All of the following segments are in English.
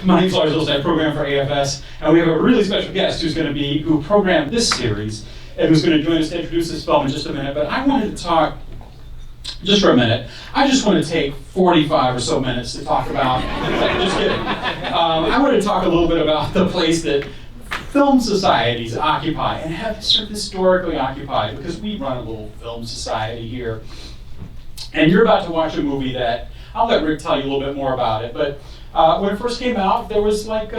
My name's Lars, I program for AFS, and we have a really special guest who programmed this series, and who's going to join us to introduce this film in just a minute. But I wanted to talk, just for a minute, I just want to take 45 or so minutes to talk about, just kidding. I want to talk a little bit about the place that film societies occupy, and have sort of historically occupied, because we run a little film society here. And you're about to watch a movie that, I'll let Rick tell you a little bit more about it, but when it first came out, there was like,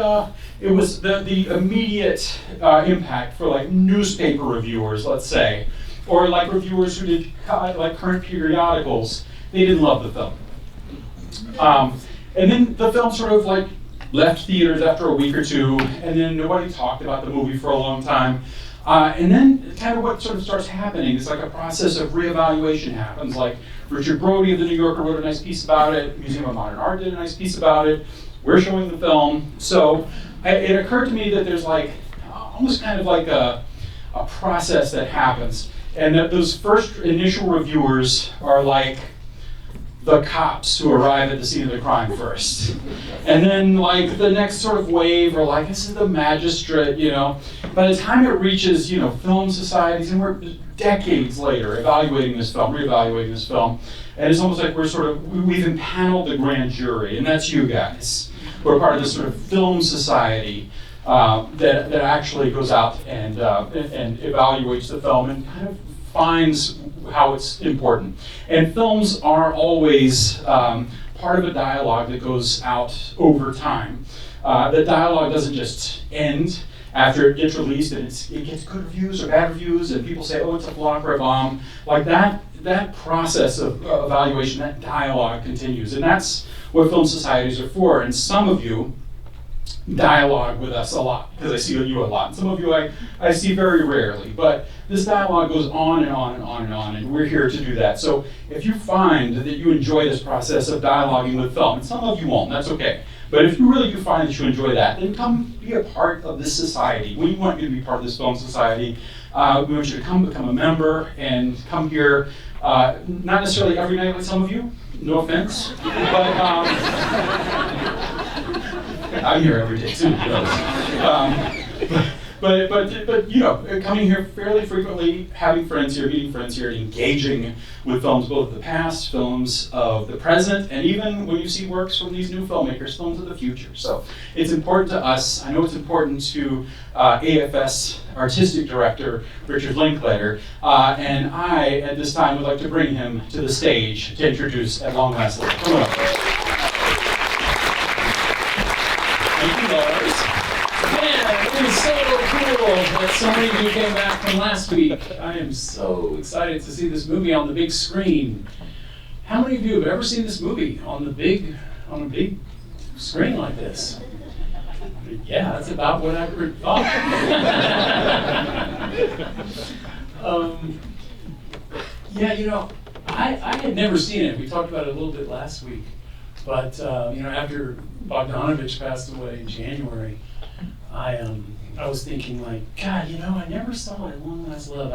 it was the immediate impact for like newspaper reviewers, let's say, or like reviewers who did like current periodicals. They didn't love the film. And then the film sort of like left theaters after a week or two, and then nobody talked about the movie for a long time. And then kind of what sort of starts happening is like a process of reevaluation happens. Like Richard Brody of the New Yorker wrote a nice piece about it, Museum of Modern Art did a nice piece about it, we're showing the film. So it occurred to me that there's like almost kind of like a process that happens, and that those first initial reviewers are like the cops who arrive at the scene of the crime first. And then like the next sort of wave are like, this is the magistrate, you know. By the time it reaches, you know, film societies, and we're decades later evaluating this film, reevaluating this film, and it's almost like we've impaneled the grand jury, and that's you guys. We're part of this sort of film society that actually goes out and evaluates the film and kind of finds how it's important. And films are always part of a dialogue that goes out over time. The dialogue doesn't just end after it gets released and it gets good reviews or bad reviews, and people say, oh, it's a flop or a bomb. Like that process of evaluation, that dialogue continues. And that's what film societies are for. And some of you dialogue with us a lot, because I see you a lot. Some of you I see very rarely, but this dialogue goes on and on and on and on, and we're here to do that. So if you find that you enjoy this process of dialoguing with film, and some of you won't, that's okay, but if you really do find that you enjoy that, then come be a part of this society. We want you to be part of this film society. We want you to come become a member and come here, not necessarily every night like some of you, no offense, but I'm here every day too. But you know, coming here fairly frequently, having friends here, meeting friends here, engaging with films, both the past, films of the present, and even when you see works from these new filmmakers, films of the future. So it's important to us. I know it's important to AFS Artistic Director Richard Linklater, and I, at this time, would like to bring him to the stage to introduce At Long Last Live. Come on up. Thank you, Lars. Man, it was so cool that so many of you came back from last week. I am so excited to see this movie on the big screen. How many of you have ever seen this movie on a big screen like this? Yeah, that's about what I thought. Yeah, you know, I had never seen it. We talked about it a little bit last week. But you know, after Bogdanovich passed away in January, I was thinking like, God, you know, I never saw At Long Last Love.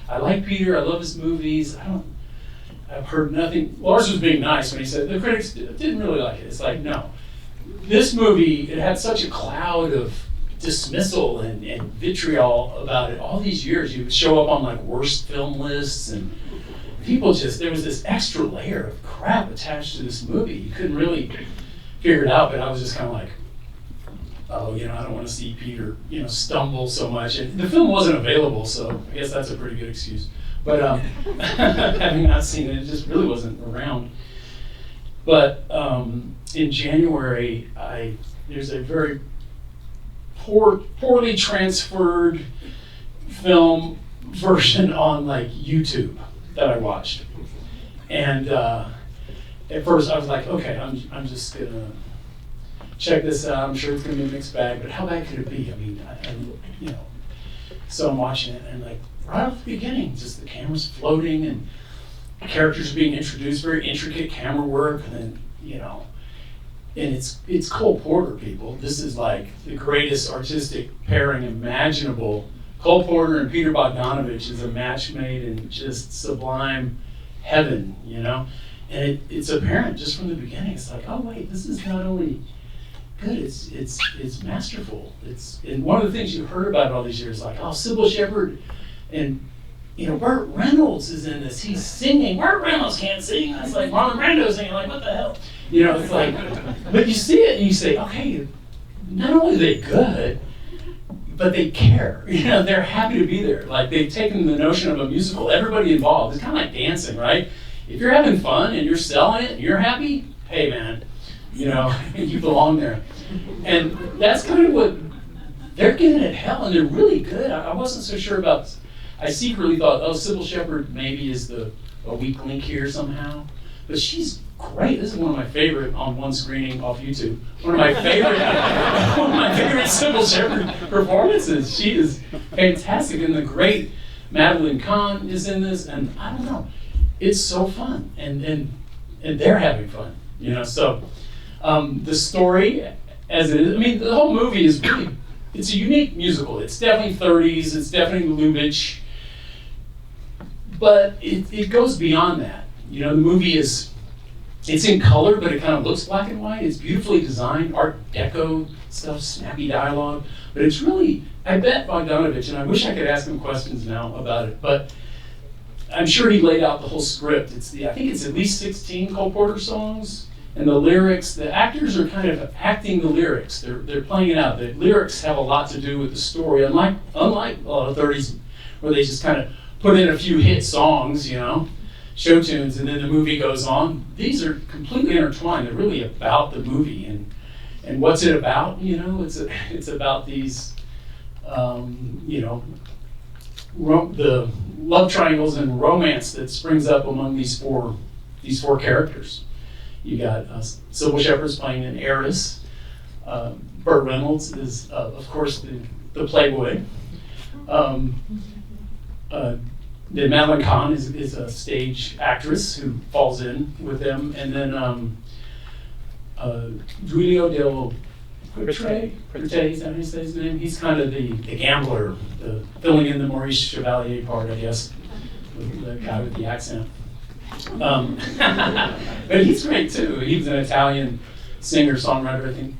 I like Peter. I love his movies. I've heard nothing. Lars was being nice when he said the critics didn't really like it. It's like, no, this movie, it had such a cloud of dismissal and vitriol about it. All these years, you would show up on like worst film lists, and people there was this extra layer of crap attached to this movie. You couldn't really figure it out, but I was just kind of like, oh, you know, I don't want to see Peter, you know, stumble so much. And the film wasn't available, so I guess that's a pretty good excuse. But having not seen it, it just really wasn't around. But in January, there's a very poorly transferred film version on like YouTube that I watched, and at first I was like, okay, I'm just gonna check this out. I'm sure it's gonna be a mixed bag, but how bad could it be? I mean, you know, so I'm watching it, and like right off the beginning, just the camera's floating and characters are being introduced, very intricate camera work, and then you know, and it's Cole Porter, people. This is like the greatest artistic pairing imaginable. Cole Porter and Peter Bogdanovich is a match made in just sublime heaven, you know? And it's apparent just from the beginning. It's like, oh wait, this is not only good. It's masterful. And one of the things you heard about all these years, like, oh, Cybill Shepherd and Burt Reynolds is in this. He's singing. Burt Reynolds can't sing. It's like Marlon Brando singing. Like, what the hell? It's like, but you see it and you say, okay, not only are they good, but they care. They're happy to be there. Like, they've taken the notion of a musical. Everybody involved. It's kind of like dancing, right? If you're having fun and you're selling it and you're happy, hey man, you belong there. And that's kind of what they're giving it hell, and they're really good. I wasn't so sure about. I secretly thought, oh, Cybill Shepherd maybe is a weak link here somehow, but she's great. This is one of my favorite on one screening off YouTube. One of my favorite Cybill Shepherd performances. She is fantastic, and the great Madeleine Kahn is in this, and I don't know, it's so fun, and they're having fun, So the story, as it is, I mean, the whole movie is really, it's a unique musical. It's definitely 30s. It's definitely Lubitsch. But it goes beyond that. The movie it's in color, but it kind of looks black and white. It's beautifully designed, Art Deco stuff, snappy dialogue. But it's really, I bet Bogdanovich, and I wish I could ask him questions now about it, but I'm sure he laid out the whole script. I think it's at least 16 Cole Porter songs, and the lyrics, the actors are kind of acting the lyrics. They're playing it out. The lyrics have a lot to do with the story, unlike a lot of 30s where they just kind of put in a few hit songs, show tunes, and then the movie goes on. These are completely intertwined. They're really about the movie, and what's it about? It's about these, the love triangles and romance that springs up among these four characters. You got Cybill Shepherd's playing an heiress. Burt Reynolds is, of course, the playboy. Then Madeleine Kahn is a stage actress who falls in with them, and then Duilio Del Prete, is that how you say his name? He's kind of the gambler, filling in the Maurice Chevalier part, I guess, the guy with the accent. But he's great too. He was an Italian singer, songwriter. I think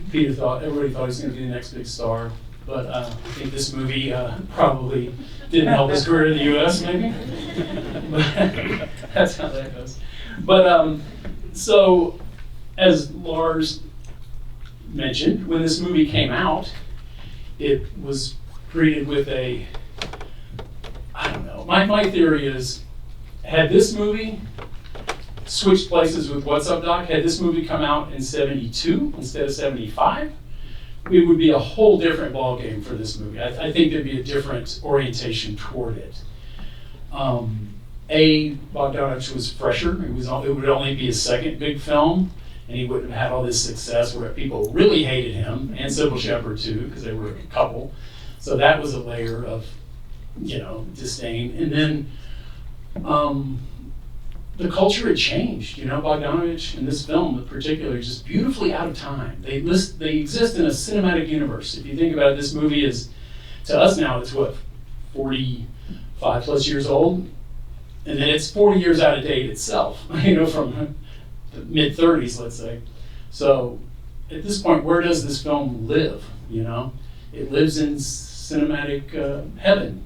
everybody thought he was going to be the next big star. But I think this movie probably didn't help his career in the U.S. maybe. But that's how that goes. But so, as Lars mentioned, when this movie came out, it was greeted with I don't know. My theory is, had this movie switched places with What's Up Doc, had this movie come out in 72 instead of 75, it would be a whole different ballgame for this movie. I think there'd be a different orientation toward it. Bogdanovich was fresher. It would only be his second big film, and he wouldn't have had all this success where people really hated him, and Cybill Shepherd too, because they were a couple. So that was a layer of, disdain. And then the culture had changed. Bogdanovich in this film in particular is just beautifully out of time. They exist in a cinematic universe. If you think about it, this movie is, to us now, it's 45 plus years old, and then it's 40 years out of date itself, from the mid-30s, let's say. So at this point, where does this film live? It lives in cinematic heaven,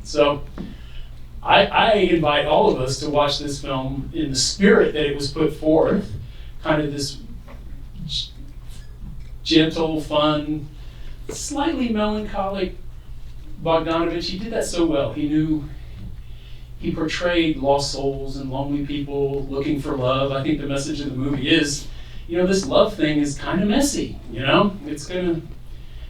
So I invite all of us to watch this film in the spirit that it was put forth, kind of this gentle, fun, slightly melancholic Bogdanovich. He did that so well. He portrayed lost souls and lonely people looking for love. I think the message of the movie is, this love thing is kind of messy,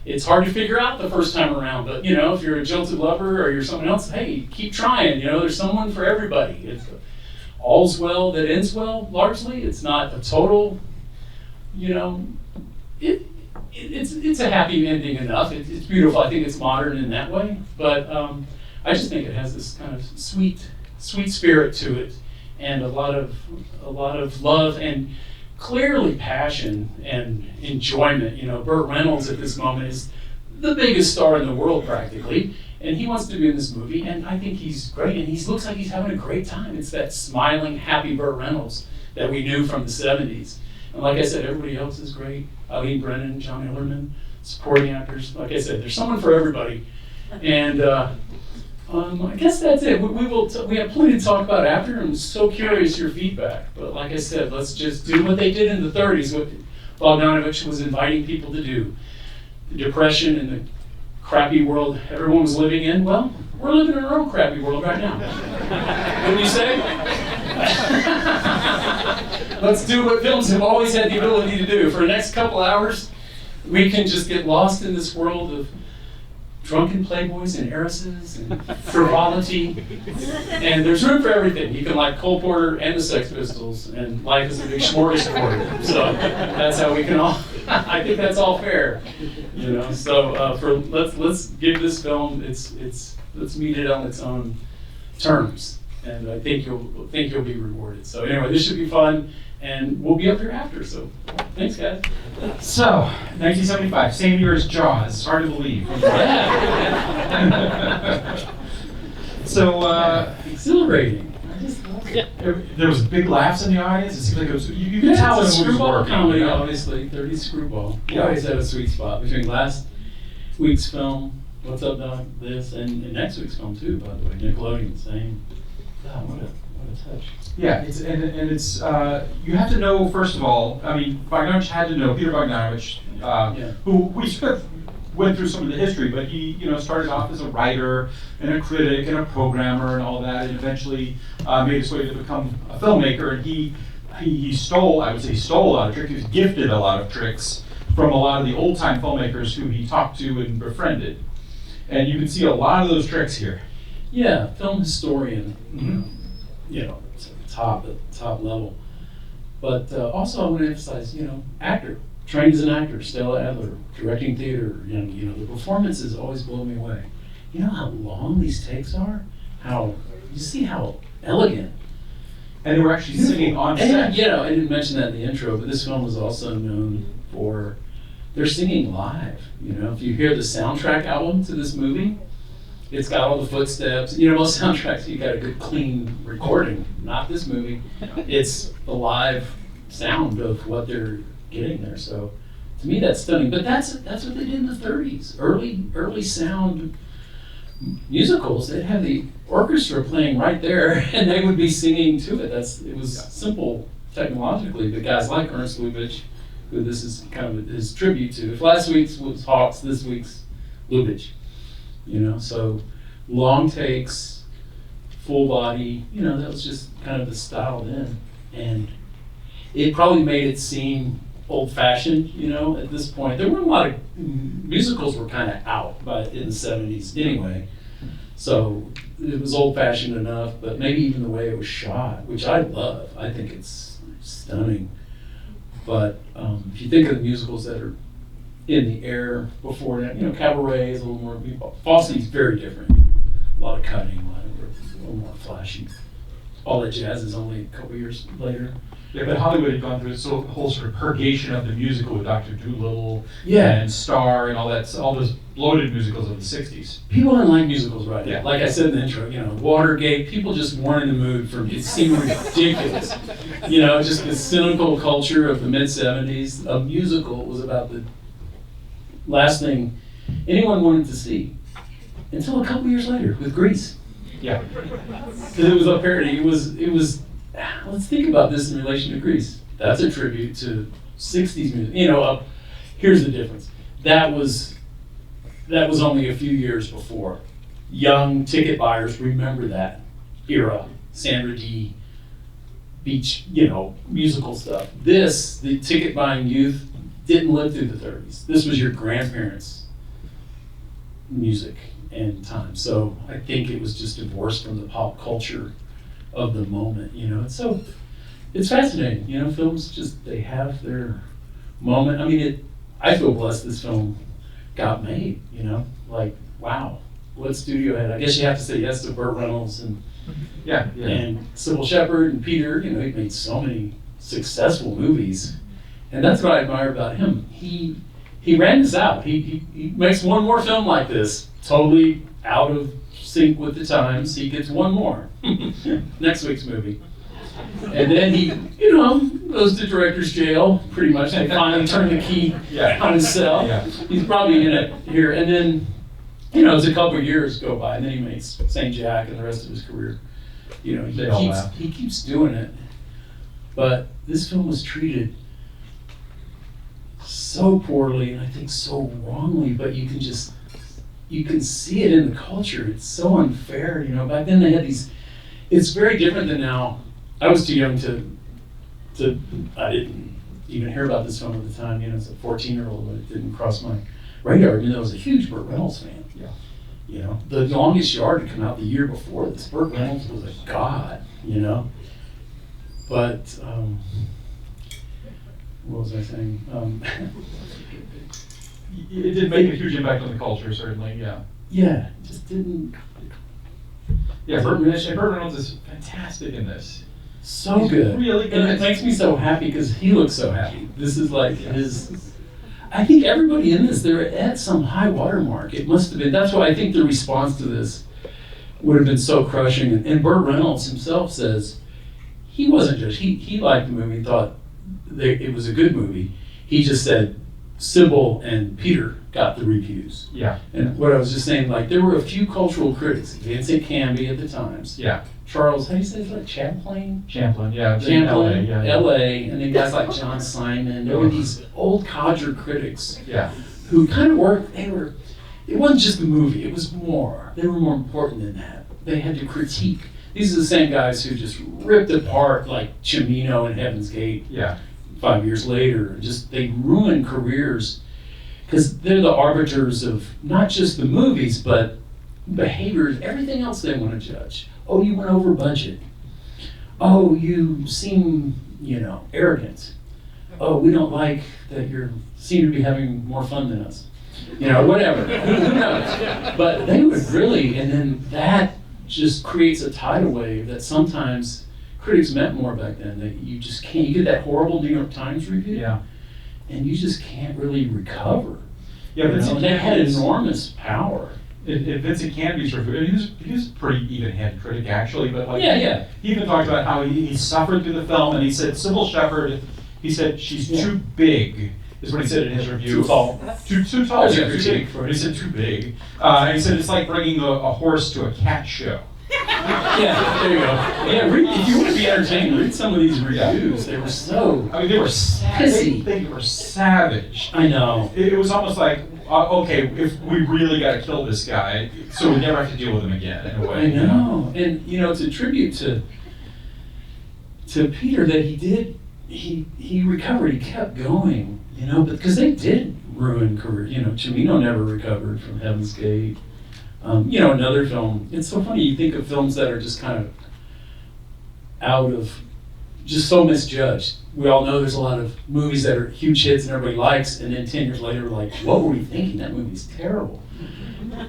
It's hard to figure out the first time around, but if you're a jilted lover or you're someone else, hey, keep trying. There's someone for everybody. It's all's well that ends well. Largely, it's not a total. It's a happy ending enough. It's beautiful. I think it's modern in that way, but I just think it has this kind of sweet spirit to it, and a lot of love and clearly passion and enjoyment. Burt Reynolds at this moment is the biggest star in the world practically, and he wants to be in this movie, and I think he's great, and he looks like he's having a great time. It's that smiling, happy Burt Reynolds that we knew from the 70s. And like I said, everybody else is great. Eileen Brennan, John Hillerman, supporting actors. Like I said, there's someone for everybody. And I guess that's it. We have plenty to talk about after. I'm so curious your feedback. But like I said, let's just do what they did in the 30s, what Bogdanovich was inviting people to do. The Depression and the crappy world everyone was living in. Well, we're living in our own crappy world right now. Wouldn't you say? Let's do what films have always had the ability to do. For the next couple hours, we can just get lost in this world of drunken playboys and heiresses and frivolity. And there's room for everything. You can like Cole Porter and the Sex Pistols, and life is a big smorgasbord. So that's how we can all, I think that's all fair. You know, so let's give this film let's meet it on its own terms. And I think you'll be rewarded. So anyway, this should be fun, and we'll be up here after. So thanks, guys. So, 1975, same year as Jaws. It's hard to believe. So, exhilarating. there was big laughs in the audience. It seemed like it was. You could tell it's it a was screwball working. comedy, You know? obviously. 30s screwball. We always had a sweet spot between last week's film, What's Up, Doc, this, and next week's film too. By the way, Nickelodeon, same. God, what a touch. Yeah, it's you have to know, first of all, I mean, Bogdanovich had to know Peter Bogdanovich, who we sort of went through some of the history, but he, started off as a writer and a critic and a programmer and all that, and eventually made his way to become a filmmaker. And he stole, I would say, a lot of tricks. He was gifted a lot of tricks from a lot of the old-time filmmakers who he talked to and befriended. And you can see a lot of those tricks here. Yeah, film historian, top level. But also I want to emphasize, actor, trained as an actor, Stella Adler, directing theater, the performances always blow me away. You know how long these takes are? You see how elegant. And they were actually singing on set. And, I didn't mention that in the intro, but this film was also known for their singing live. If you hear the soundtrack album to this movie, it's got all the footsteps. Most soundtracks, you got a good clean recording. Not this movie. It's the live sound of what they're getting there. So to me, that's stunning. But that's what they did in the 30s. Early sound musicals. They'd have the orchestra playing right there, and they would be singing to it. It was simple technologically. But guys like Ernst Lubitsch, who this is kind of his tribute to. If last week's was Hawks, this week's Lubitsch. So long takes, full body, that was just kind of the style then. And it probably made it seem old-fashioned, at this point. There weren't a lot of, musicals were kind of out in the 70s anyway. So it was old-fashioned enough, but maybe even the way it was shot, which I love. I think it's stunning. But if you think of the musicals that are in the air before that, Cabaret is a little more, Fosse's very different. A lot of cutting, a little more flashy. All That Jazz is only a couple years later. Yeah, but Hollywood had gone through this whole sort of purgation of the musical with Dr. Dolittle and Star and all those bloated musicals of the 60s. People didn't like musicals right now. Yeah. Like I said in the intro, Watergate, people just weren't in the mood for it. Seemed ridiculous. Just the cynical culture of the mid-70s. A musical was about the last thing anyone wanted to see until a couple years later with Grease. Yeah. Because it was a parody. It was. Let's think about this in relation to Grease. That's a tribute to 60s music. Here's the difference. That was only a few years before. Young ticket buyers remember that era. Sandra Dee, beach, musical stuff. The ticket buying youth didn't live through the 30s. This was your grandparents' music and time. So I think it was just divorced from the pop culture of the moment, So it's fascinating, films they have their moment. I mean, I feel blessed this film got made, wow, what studio head. I guess you have to say yes to Burt Reynolds and Cybill Shepherd and Peter. He made so many successful movies, and that's what I admire about him. He ran this out. He makes one more film like this, totally out of sync with the times. He gets one more. Next week's movie. And then he, goes to director's jail, pretty much. They finally turn the key on his cell. Yeah. He's probably in it here. And then, as a couple of years go by, and then he makes St. Jack and the rest of his career. He keeps doing it. But this film was treated so poorly, and I think so wrongly, but you can see it in the culture. It's so unfair, Back then they had these, it's very different than now. I was too young to I didn't even hear about this film at the time, as a 14-year-old, but it didn't cross my radar, even though I was a huge Burt Reynolds fan. Yeah. The Longest Yard had come out the year before this. Burt Reynolds was a god, But, what was I saying? It did make a huge impact on the culture, certainly, yeah. Yeah, it just didn't. Yeah, Burt Reynolds is fantastic in this. So He's good. really good. And it makes me so happy because he looks so happy. This is like his. I think everybody in this, they're at some high water mark. It must have been. That's why I think the response to this would have been so crushing. And Burt Reynolds himself says he wasn't just, he liked the movie, thought it was a good movie. He just said Cybill and Peter got the reviews. Yeah. And what I was just saying, there were a few cultural critics, Vincent Canby at the Times. Yeah. Charles, how do you say it? Champlain, yeah. LA, yeah. LA, and then guys like John Simon. There were these old codger critics who kind of worked, it wasn't just the movie, it was more. They were more important than that. They had to critique. These are the same guys who just ripped apart like Cimino and Heaven's Gate 5 years later. They ruined careers because they're the arbiters of not just the movies, but behaviors, everything else they want to judge. Oh, you went over budget. Oh, you seem, arrogant. Oh, we don't like that you seem to be having more fun than us. Whatever. Who knows? But they would really, and then that just creates a tidal wave that sometimes critics meant more back then. That you just can't. You get that horrible New York Times review, and you just can't really recover. Yeah, but they had enormous power. Vincent Canby's review, he was a pretty even-handed critic actually, but he even talked about how he suffered through the film, and he said Cybill Shepherd, he said she's too big, is what he said in his review. Too tall. Too tall. Yeah, Too big for it. He said too big. And he said it's like bringing a horse to a cat show. Yeah, there you go. Yeah, if you want to be entertained, read some of these reviews. They were so. I mean, they were pissy. They were savage. I know. It was almost like, okay, if we really got to kill this guy, so we never have to deal with him again. In a way. I know, and it's a tribute to Peter that he recovered. He kept going, because they did ruin career. Cimino never recovered from Heaven's Gate. Another film, it's so funny, you think of films that are just kind of out of, just so misjudged. We all know there's a lot of movies that are huge hits and everybody likes, and then 10 years later we're like, what were we thinking? That movie's terrible.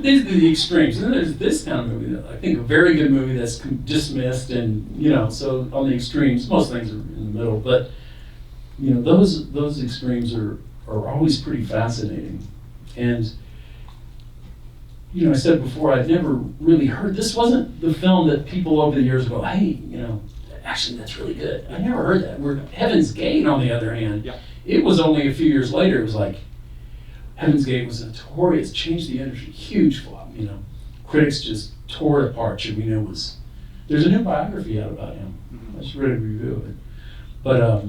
These are the extremes. And then there's this kind of movie that I think a very good movie that's dismissed, and so on the extremes, most things are in the middle, but those extremes are always pretty fascinating. And I said before, I'd never really heard, this wasn't the film that people over the years go, hey, actually that's really good. I never heard that. Heaven's Gate, on the other hand, it was only a few years later, it was like, Heaven's Gate was notorious, changed the industry, huge flop, Critics just tore it apart. There's a new biography out about him. I just read a review of it. But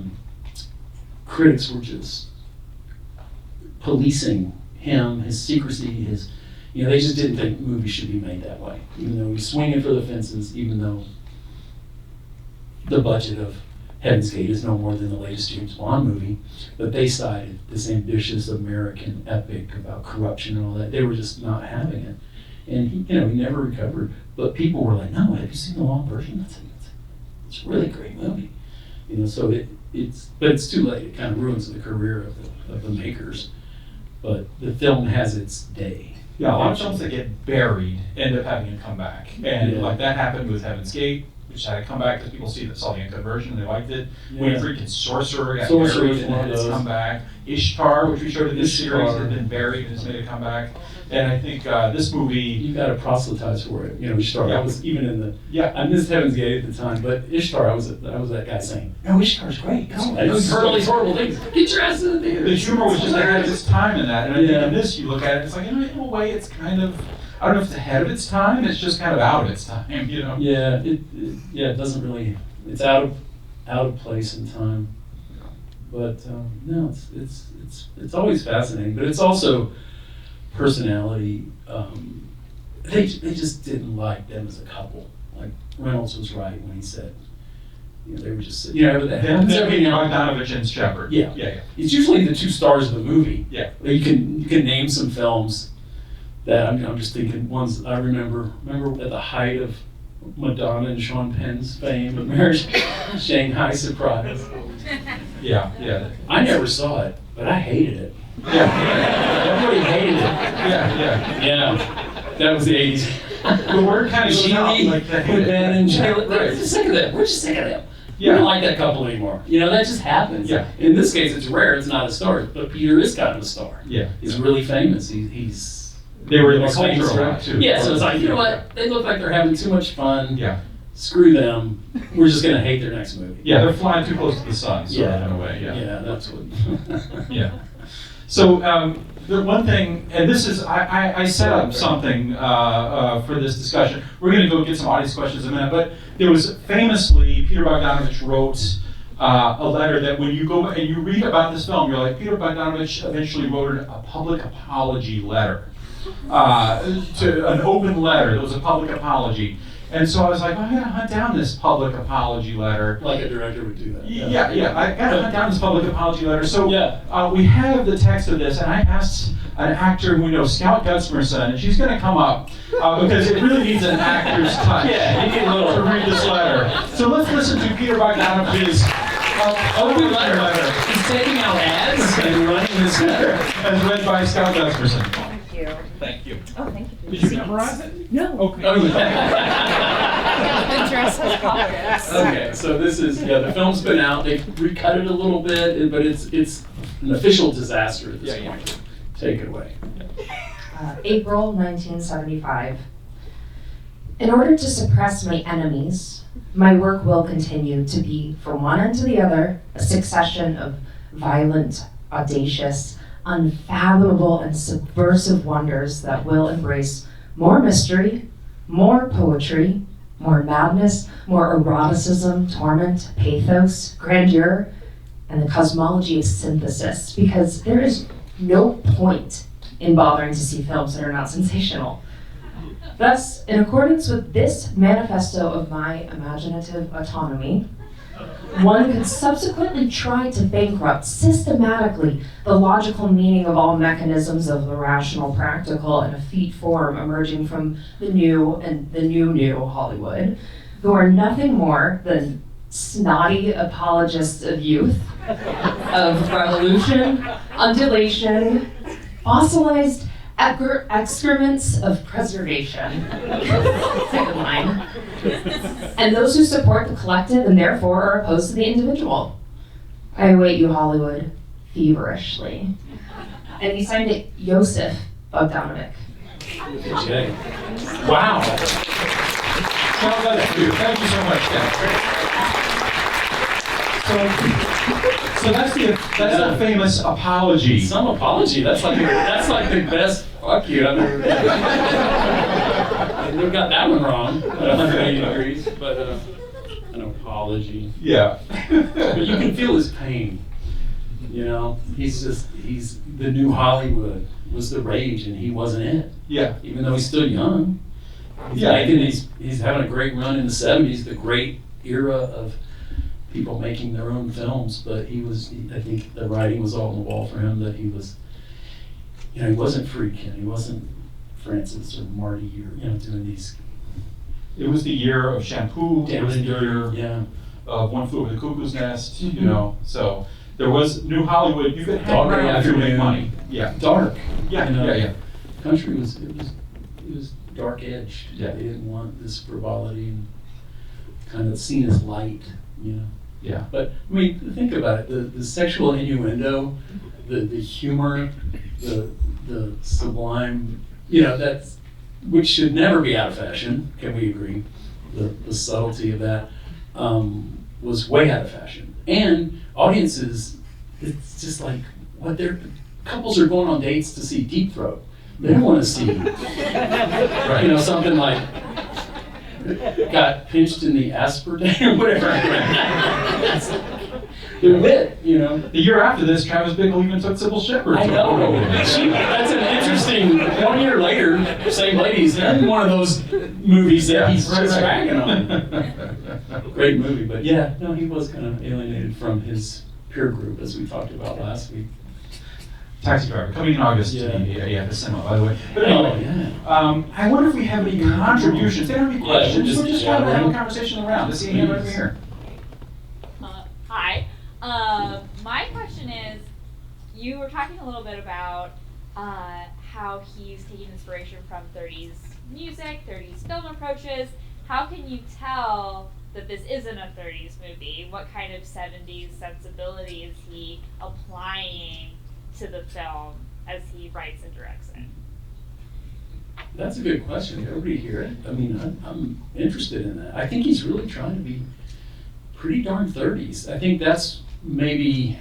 critics were just policing him, his secrecy, they just didn't think movies should be made that way. Even though he's swinging for the fences, even though the budget of Heaven's Gate is no more than the latest James Bond movie, but they cited this ambitious American epic about corruption and all that. They were just not having it. And he never recovered. But people were like, no, have you seen the long version? It's a really great movie. So it's too late. It kind of ruins the career of the makers. But the film has its day. Yeah, a lot of films that get buried end up having a comeback. And like that happened with Heaven's Gate. which had to come back because people saw the uncut version and they liked it. Yeah. Winnie Freakin's Sorcerer got Sorcerer buried was and one of had its those. comeback. ISHTAR, which we showed in this series, ISHTAR. had been buried and has made a comeback. And I think this movie, You got to proselytize for it. You know, Ishtar. Yeah. I was even in the. yeah, I missed Heaven's Gate at the time, but Ishtar, I was that guy saying, "No, Ishtar's great. Come on, It's you've heard all these horrible things. Get your ass in the theater." the humor was just ahead of its time in that. And I think Yeah. in this, you look at it, it's like, in a way, it's kind of, I don't know if it's ahead of its time, it's just kind of out of its time, you know? Yeah, it doesn't really. It's out of place in time. But no, it's always fascinating. But it's also personality. They just didn't like them as a couple. Like Reynolds was right when he said, you know, they were just that happens every now and then. Bogdanovich and Shepherd. Yeah. Yeah. It's usually the two stars of the movie. Yeah. You can name some films that I'm just thinking ones I remember at the height of Madonna and Sean Penn's fame of Marriage Shanghai Surprise. Yeah. I never saw it, but I hated it. Yeah. Everybody hated it. Yeah. Yeah, that was the 80s. The word kind of goes out, Gigli like the with Ben and Gigli. Right. We're just sick of them. We're just sick of them. Yeah. We don't like that couple anymore. You know, that just happens. Yeah. In this case, it's rare. It's not a star, but Peter is kind of a star. Yeah. He's really famous. He's They were in the most famous, culture a lot right? too. Yeah, so it's like, you know what? They look like they're having too much fun. Yeah. Screw them. We're just gonna hate their next movie. Yeah, they're flying too close to the sun, sort Yeah. of, in a way. Yeah. Yeah, that's what. Yeah. So the one thing, and this is, I set up something for this discussion. We're going to go get some audience questions in a minute, but there was famously, Peter Bogdanovich wrote a letter that when you go and you read about this film, you're like, Peter Bogdanovich eventually wrote a public apology letter, to an open letter that was a public apology. And so I was like, I gotta hunt down this public apology letter. Like a director would do that. Yeah, I gotta hunt down this public apology letter. So Yeah. we have the text of this, and I asked an actor who we know, Scout Gutzmerson, and she's gonna come up because it really needs an actor's touch to read this letter. So let's listen to Peter Bogdanovich's open letter He's taking out ads and running this letter. as read by Scout Gutzmerson. Thank you. Thank you. Oh, thank you. for Did the you memorize it? No. Okay. Oh, yeah. The dress has pockets. Okay, so this is, the film's been out. They've recut it a little bit, but it's an official disaster at this Yeah. point. Take it away. April 1975. In order to suppress my enemies, my work will continue to be, from one end to the other, a succession of violent, audacious, unfathomable, and subversive wonders that will embrace more mystery, more poetry, more madness, more eroticism, torment, pathos, grandeur, and the cosmology of synthesis, because there is no point in bothering to see films that are not sensational. Thus, in accordance with this manifesto of my imaginative autonomy, one could subsequently try to bankrupt systematically the logical meaning of all mechanisms of the rational, practical, and effete form emerging from the new and the new Hollywood, who are nothing more than snotty apologists of youth, of revolution, undulation, fossilized excrements of preservation. Second line. And those who support the collective and therefore are opposed to the individual. I await you, Hollywood, feverishly. And he signed it Joseph Bogdanovich. Okay. Wow. Thank you so much, Ken. So that's the famous apology. Some apology. That's like the best fuck you I've ever done. They got that one wrong at 180 degrees, but an apology. Yeah. But you can feel his pain. You know, he's the new Hollywood was the rage, and he wasn't it. Yeah. Even though he's still young. He's having a great run in the 70s, the great era of people making their own films, but I think the writing was all on the wall for him, that he was, he wasn't Friedkin, he wasn't Francis or Marty or, doing these. It was the year of Shampoo, it was the year Yeah. of One Flew Over the Cuckoo's Nest, so there was New Hollywood, you could hang Dog around if you make Afternoon. money. Yeah. Dark. Yeah. Country was dark edged. Yeah. They didn't want this frivolity and kind of seen as light, you know. Yeah. But I mean, think about it: the sexual innuendo, the humor, the sublime, you know, that's which should never be out of fashion. Can we agree? The subtlety of that was way out of fashion, and audiences, it's just like what they're couples are going on dates to see Deep Throat. They don't want to see, right, you know, something like got pinched in the aspartame or whatever. They're lit, you know. The year after this, Travis Bickle even took Cybill Shepherd. I know. That's an interesting. 1 year later, same ladies in one of those movies that he's just ragging on. Great movie, but yeah, no, he was kind of alienated from his peer group, as we talked about last week. Taxi Driver, coming in August to the cinema, by the way. But anyway, yeah. I wonder if we have any contributions. They don't have any questions. We're just kind of having a conversation around. Let's see a hand right over here. Hi. My question is, you were talking a little bit about how he's taking inspiration from 30s music, 30s film approaches. How can you tell that this isn't a 30s movie? What kind of 70s sensibility is he applying to the film as he writes and directs it? That's a good question. Did everybody hear it? I mean, I'm interested in that. I think he's really trying to be pretty darn 30s. I think that's maybe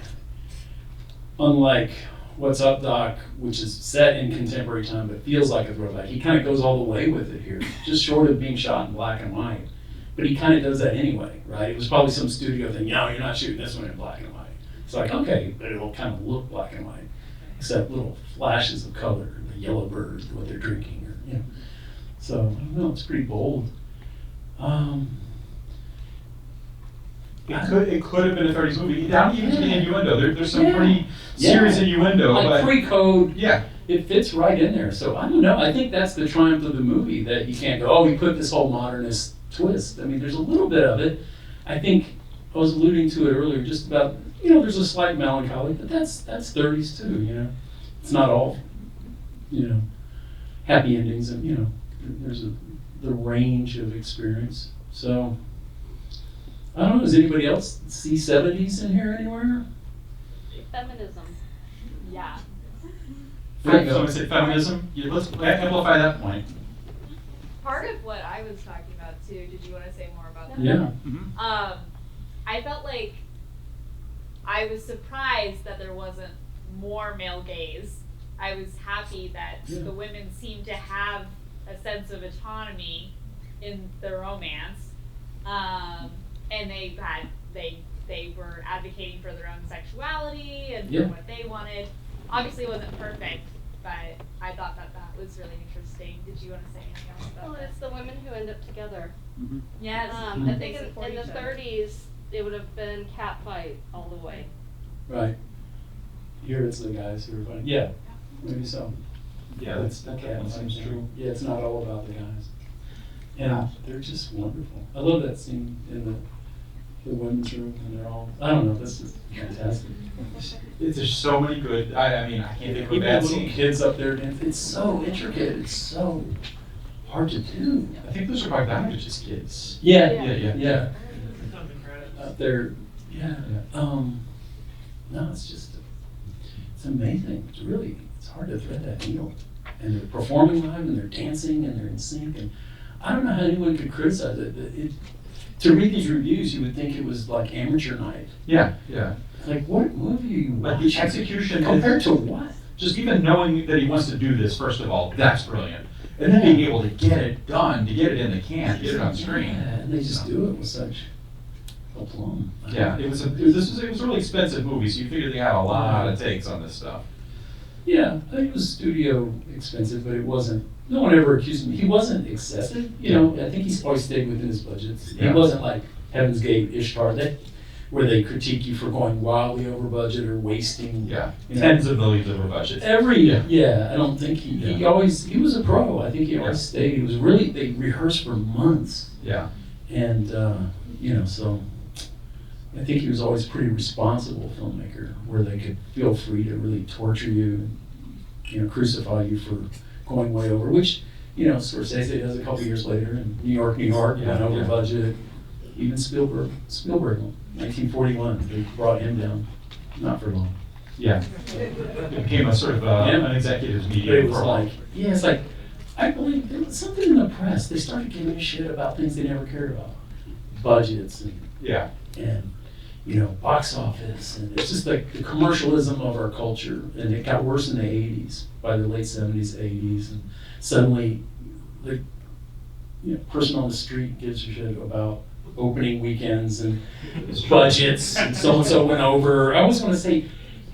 unlike What's Up, Doc, which is set in contemporary time but feels like a throwback. He kind of goes all the way with it here, just short of being shot in black and white. But he kind of does that anyway, right? It was probably some studio thing, no, you're not shooting this one in black and white. It's like, okay, but it'll kind of look black and white, except little flashes of color, the yellow bird, what they're drinking, or, you know. So, I don't know, it's pretty bold. It could have been a 30s movie. Down even to the innuendo. There's some pretty serious innuendo. Like but pre-code, yeah. it fits right in there. So I don't know. I think that's the triumph of the movie, that you can't go, oh, we put this whole modernist twist. I mean, there's a little bit of it. I think I was alluding to it earlier, just about, you know, there's a slight melancholy, but that's 30s too, you know. It's not all, you know, happy endings, and, you know, there's the range of experience. So I don't know, does anybody else see 70s in here anywhere? Feminism. Yeah. Someone said feminism. Let's amplify that point. Part of what I was talking about too, did you want to say more about that? Yeah. Mm-hmm. I felt like I was surprised that there wasn't more male gaze. I was happy that the women seemed to have a sense of autonomy in the romance. And they were advocating for their own sexuality and for what they wanted. Obviously it wasn't perfect, but I thought that was really interesting. Did you want to say anything else about that? Well, it's the women who end up together. Mm-hmm. Yes. I think in the 30s, it would have been catfight all the way. Right. Here it's the guys who are fighting. Yeah, maybe so. Yeah, that seems true. Yeah, it's not all about the guys. And they're just wonderful. I love that scene in the women's room, and they're all, I don't know, this is fantastic. There's so many good, I mean, I can't think of a Even bad little scene. kids up there dancing. It's so intricate. It's so hard to do. I think those are Bogdanovich's kids. Yeah. Up there, no, it's just, it's amazing. It's hard to thread that needle. And they're performing live, and they're dancing, and they're in sync, and I don't know how anyone could criticize it. To read these reviews, you would think it was like amateur night. Yeah. Like, what movie are you Like watching? the execution Compared to what? Just even knowing that he wants to do this, first of all, that's brilliant. And then being able to get it done, to get it in the can, to get it on screen. Yeah, and they just do it with such aplomb. Yeah, it was a really expensive movie, so you figure they had a lot of takes on this stuff. Yeah, I think it was studio expensive, but it wasn't. No one ever accused him. He wasn't excessive. You know, I think he's always stayed within his budgets. Yeah. He wasn't like Heaven's Gate, ISHTAR, where they critique you for going wildly over budget or wasting. Yeah, you know, tens of millions over budget. I don't think he was a pro. I think he always stayed. He was really, they rehearsed for months. Yeah. And, you know, so I think he was always a pretty responsible filmmaker, where they could feel free to really torture you, you know, crucify you for going way over, which, you know, Scorsese does a couple years later in New York, went over budget, Even Spielberg, 1941, they brought him down, not for long. Yeah. It became a sort of an executive's But it media was for a while. like, yeah, it's like, I believe there was something in the press. They started giving a shit about things they never cared about. Budgets Yeah. and box office. And it's just like the commercialism of our culture. And it got worse in the 80s, by the late 70s, 80s. And suddenly, the person on the street gives a shit about opening weekends and budgets. And so-and-so went over. I always want to say,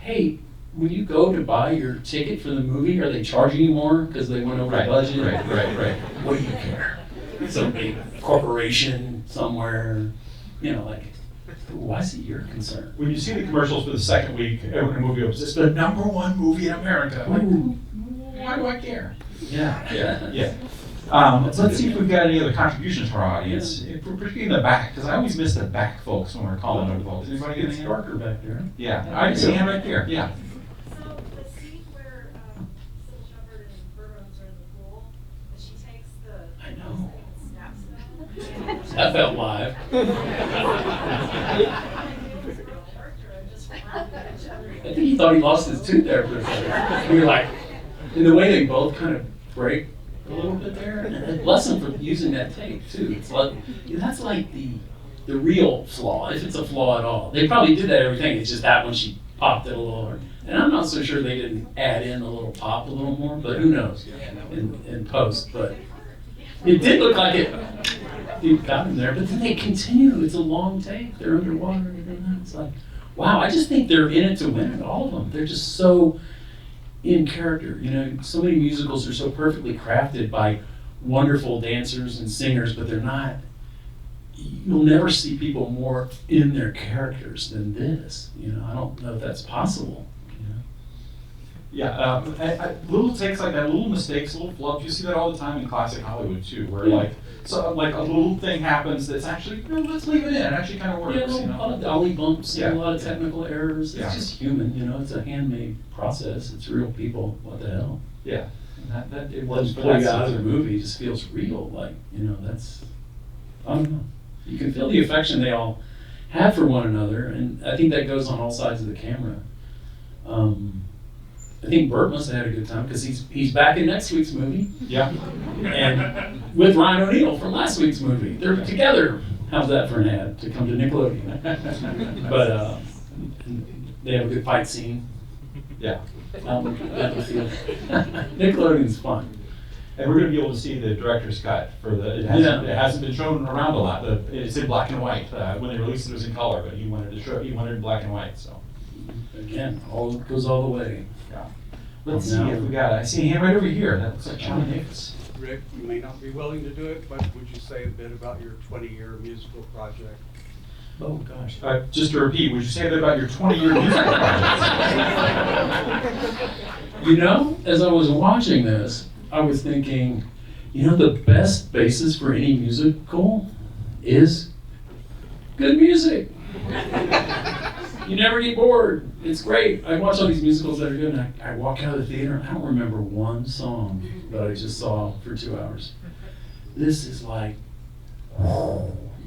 hey, when you go to buy your ticket for the movie, are they charging you more because they went over the budget? Right. What do you care? Some big corporation somewhere, why is it your concern? When you see the commercials for the second week when a movie opens, it's the #1 movie in America. Like, why do I care? Yeah. Let's see if we've got any other contributions from our audience, particularly in the back, because I always miss the back folks when we're calling over folks. Anybody get It's anything? darker back there. Yeah, I can see him right there. Yeah. So the scene where Cybill Shepherd and Burt Reynolds are in the pool, and she takes the I know. and snaps it out. That felt live. I think he thought he lost his tooth there for a second. We were like, in the way they both kind of break a little bit there. And bless him for using that tape too. It's like, that's like the real flaw, if it's a flaw at all. They probably did that everything. It's just that when she popped it a little. And I'm not so sure they didn't add in a little pop a little more, but who knows in post. But it did look like it got him there. But then they continue. It's a long take. They're underwater and everything. It's like, wow, I just think they're in it to win it, all of them. They're just so in character. So many musicals are so perfectly crafted by wonderful dancers and singers, but they're not. You'll never see people more in their characters than this. I don't know if that's possible. Yeah, little takes like that, little mistakes, little flubs. You see that all the time in classic Hollywood too, where like a little thing happens that's actually, let's leave it in. It actually kind of works. Yeah, a lot of dolly bumps, Yeah. a lot of technical errors. It's Yeah. just human. It's a handmade process. It's real people. What the hell? Yeah, and that it Once works. you play out of the movie, it just feels real. Like that's, I don't know. You can feel the affection they all have for one another, and I think that goes on all sides of the camera. I think Burt must have had a good time because he's back in next week's movie, Yeah. and with Ryan O'Neal from last week's movie. They're together. How's that for an ad to come to Nickelodeon? But they have a good fight scene. Yeah. Nickelodeon's fun. And we're going to be able to see the director's cut for it hasn't been shown around a lot. It's in black and white. When they released it, it was in color, but he wanted in black and white. So Again, goes all the way. yeah. Let's see if we got. I see a hand right over here. That looks like Charlie Davis. Rick, you may not be willing to do it, but would you say a bit about your 20-year musical project? Oh gosh. Just to repeat, would you say a bit about your 20-year musical project? As I was watching this, I was thinking, the best basis for any musical is good music. You never get bored. It's great. I watch all these musicals that are good, and I walk out of the theater, and I don't remember one song that I just saw for 2 hours. This is like,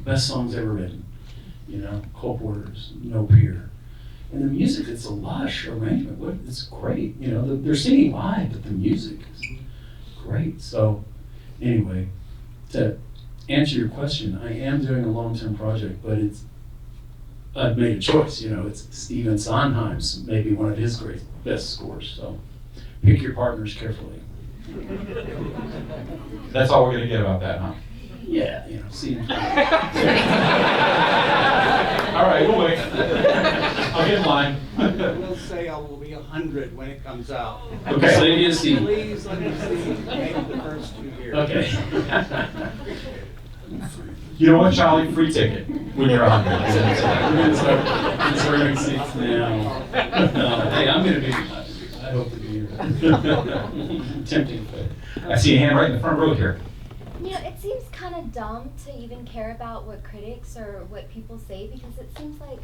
best songs ever written. Cole Porter's No Peer. And the music, it's a lush arrangement. It's great. They're singing live, but the music is great. So, anyway, to answer your question, I am doing a long-term project, but I've made a choice. It's Stephen Sondheim's maybe one of his best scores. So, pick your partners carefully. That's all we're going to get about that, huh? Yeah, see him. All right, we'll wait. I'll get in line. I will say I will be 100 when it comes out. Okay. So you see. Please let me see maybe the first 2 years. Okay. You know what, Charlie? Free ticket when you're on. We're going to start reserving seats now. Hey, I'm going to be. I hope to be here. Tempting fate. I see a hand right in the front row here. It seems kind of dumb to even care about what critics or what people say, because it seems like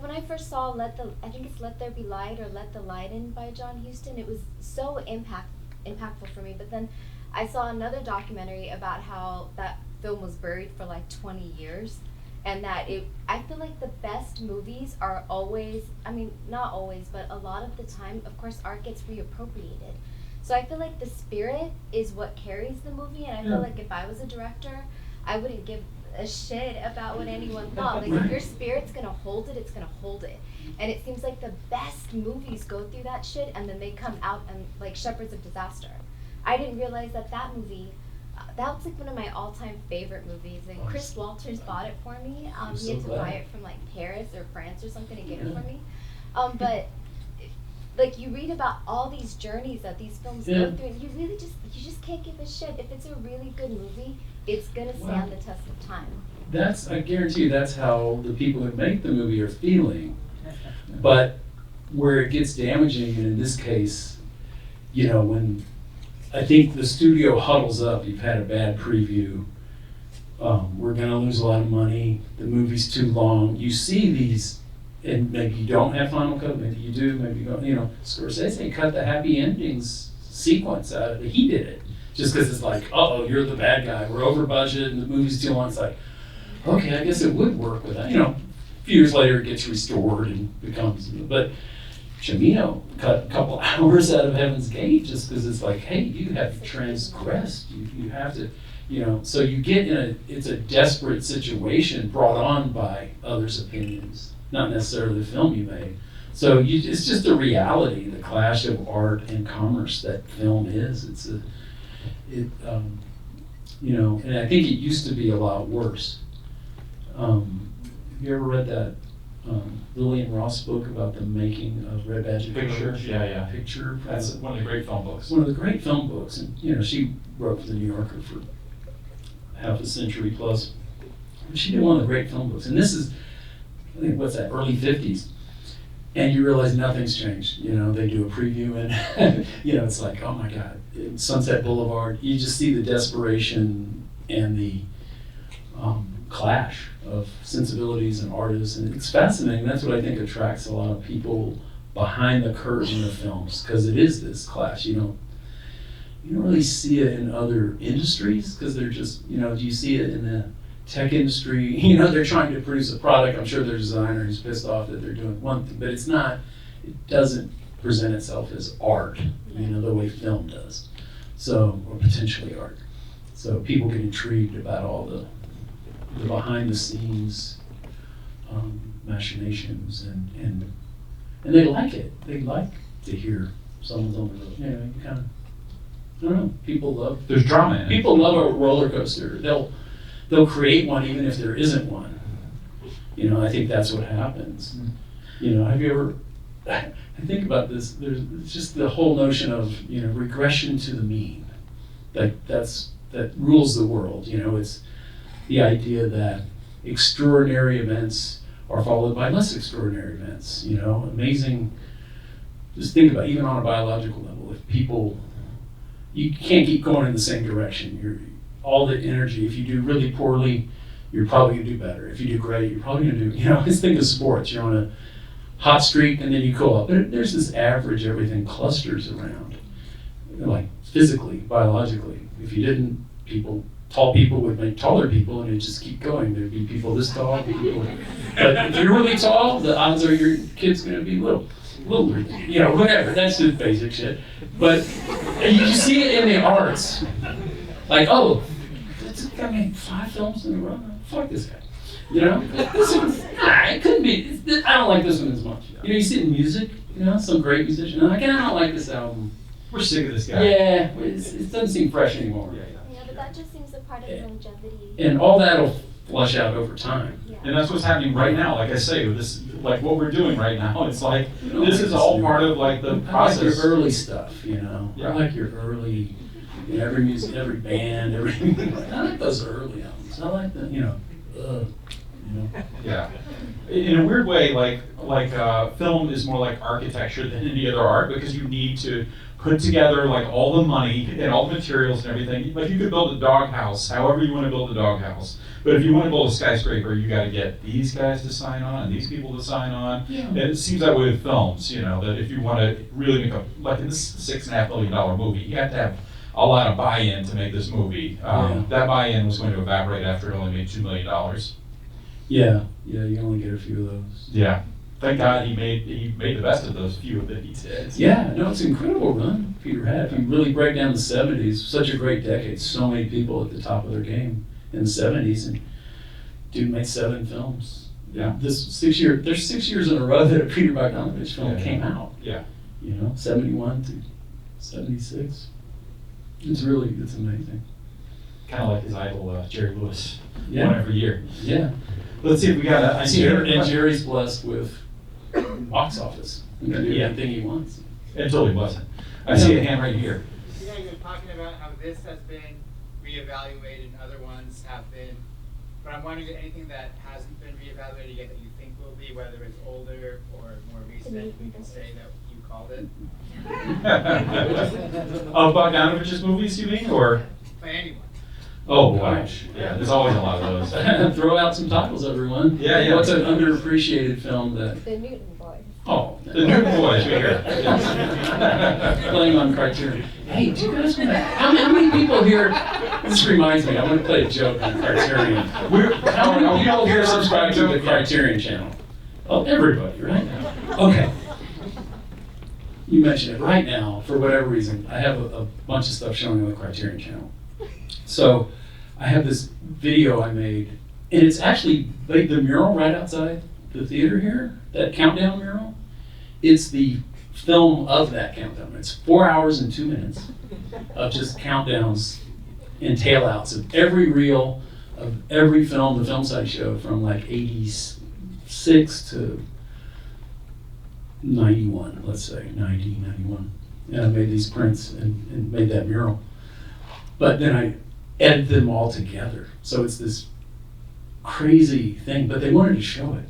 when I first saw I think it's Let There Be Light or Let the Light In by John Huston, it was so impactful for me. But then I saw another documentary about how that film was buried for like 20 years. And that I feel like the best movies are always, I mean, not always, but a lot of the time, of course, art gets reappropriated. So I feel like the spirit is what carries the movie, and I feel like if I was a director, I wouldn't give a shit about what anyone thought. Like, if your spirit's gonna hold it, it's gonna hold it. And it seems like the best movies go through that shit, and then they come out and, like, Shepherds of Disaster. I didn't realize that movie, that was like one of my all-time favorite movies. And Chris Walters bought it for me. He had to buy it from like Paris or France or something to get it for me. But like you read about all these journeys that these films go through, and you just can't give a shit. If it's a really good movie, it's gonna stand the test of time. I guarantee you, that's how the people who make the movie are feeling. But where it gets damaging, and in this case, you know, when I think the studio huddles up, you've had a bad preview, we're gonna lose a lot of money, the movie's too long. You see these, and maybe you don't have Final Cut, maybe you do, maybe you don't, you know, Scorsese cut the happy endings sequence out of it. He did it, just because it's like, uh-oh, you're the bad guy, we're over budget, and the movie's too long. It's like, okay, I guess it would work with that. You know, a few years later it gets restored and becomes, but Cimino cut a couple hours out of Heaven's Gate just because it's like, hey, you have transgressed. You have to, you know, so you get it's a desperate situation brought on by others' opinions, not necessarily the film you made. So it's just a reality, the clash of art and commerce that film is. You know, and I think it used to be a lot worse. Have you ever read that Lillian Ross book about the making of Red Badge of Picture, yeah. Picture. That's one of the great film books. One of the great film books, and you know, she wrote for the New Yorker for half a century plus. She did one of the great film books, and this is, I think, what's that, early 50s. And you realize nothing's changed. You know, they do a preview, and you know, it's like, oh my God, in Sunset Boulevard, you just see the desperation and the clash of sensibilities and artists, and it's fascinating. That's what I think attracts a lot of people behind the curtain of films, because it is this clash. You don't really see it in other industries, because they're just, you know, do you see it in the tech industry? You know, they're trying to produce a product. I'm sure their designer is pissed off that they're doing one thing, but it doesn't present itself as art, you know, the way film does. So, or potentially art. So people get intrigued about all the behind the scenes machinations, and they like it. They like to hear someone's on the road. You know, you kind of, I don't know, people love, there's drama in it. People love a roller coaster. They'll create one even if there isn't one. You know, I think that's what happens. You know, have you ever, I think about this, there's just the whole notion of, you know, regression to the mean. That rules the world. You know, it's the idea that extraordinary events are followed by less extraordinary events. You know, amazing, just think about, even on a biological level, if people, you can't keep going in the same direction. All the energy, if you do really poorly, you're probably gonna do better. If you do great, you're probably gonna do, you know, just think of sports. You're on a hot streak and then you cool up. But there's this average, everything clusters around, like physically, biologically. If you didn't, tall people would make taller people, and it'd just keep going. There'd be people this tall, people. But if you're really tall, the odds are your kid's gonna be littler, you know, whatever. That's just basic shit. But you see it in the arts. Like, oh, this guy made 5 films in a row. Fuck this guy. You know, this one, it couldn't be. I don't like this one as much. You know, you see it in music. You know, some great musician. I'm like, I don't like this album. We're sick of this guy. Yeah, it doesn't seem fresh anymore. Yeah, but that just seems a part of longevity. And all that'll flush out over time. Yeah. And that's what's happening right now. Like I say, this, like what we're doing right now, it's like, this is all part of like the process. I like your early stuff, you know. Yeah. I like your early, you know, every music, every band, everything. I like those early albums. I like the, you know. Yeah. In a weird way, like film is more like architecture than any other art, because you need to put together like all the money and all the materials and everything. Like you could build a doghouse, however you want to build a doghouse. But if you want to build a skyscraper, you got to get these guys to sign on and these people to sign on. Yeah. And it seems that way with films, you know, that if you want to really make like in this $6.5 million movie, you have to have a lot of buy-in to make this movie. Yeah. That buy-in was going to evaporate after it only made $2 million. Yeah, you only get a few of those. Yeah. Thank God he made the best of those few that he did. Yeah, no, it's an incredible run Peter had. If you really break down the 70s, such a great decade, so many people at the top of their game in the 70s, and dude made 7 films. Yeah. There's 6 years in a row that a Peter Bogdanovich film came out. Yeah. 71 to 76. It's amazing. Kind of like his idol, Jerry Lewis. Yeah. One every year. Yeah. Let's see if we got a Jerry's blessed with box office. He can do anything he wants. Until he wasn't. I see a hand right here. You guys are talking about how this has been reevaluated and other ones have been, but I'm wondering if anything that hasn't been reevaluated yet that you think will be, whether it's older or more recent, we can say that you called it. Of Bogdanovich's movies, you mean, or? By anyone. Oh gosh, yeah. There's always a lot of those. Throw out some titles, everyone. Yeah. What's an underappreciated film that? The Newton Boys. Oh, The Newton Boys, right here. Playing on Criterion. Hey, do you guys want to? How many people here? This reminds me. I want to play a joke on Criterion. How many people here subscribe to the Criterion channel? Oh, everybody, right? Okay. You mentioned it right now. For whatever reason, I have a bunch of stuff showing on the Criterion channel. So I have this video I made, and it's actually like the mural right outside the theater here, that countdown mural. It's the film of that countdown. It's 4 hours and 2 minutes of just countdowns and tailouts of every reel of every film the Film Site showed from like 86 to 91, let's say, 90, 91. And I made these prints and made that mural. But then I edited them all together. So it's this crazy thing, but they wanted to show it.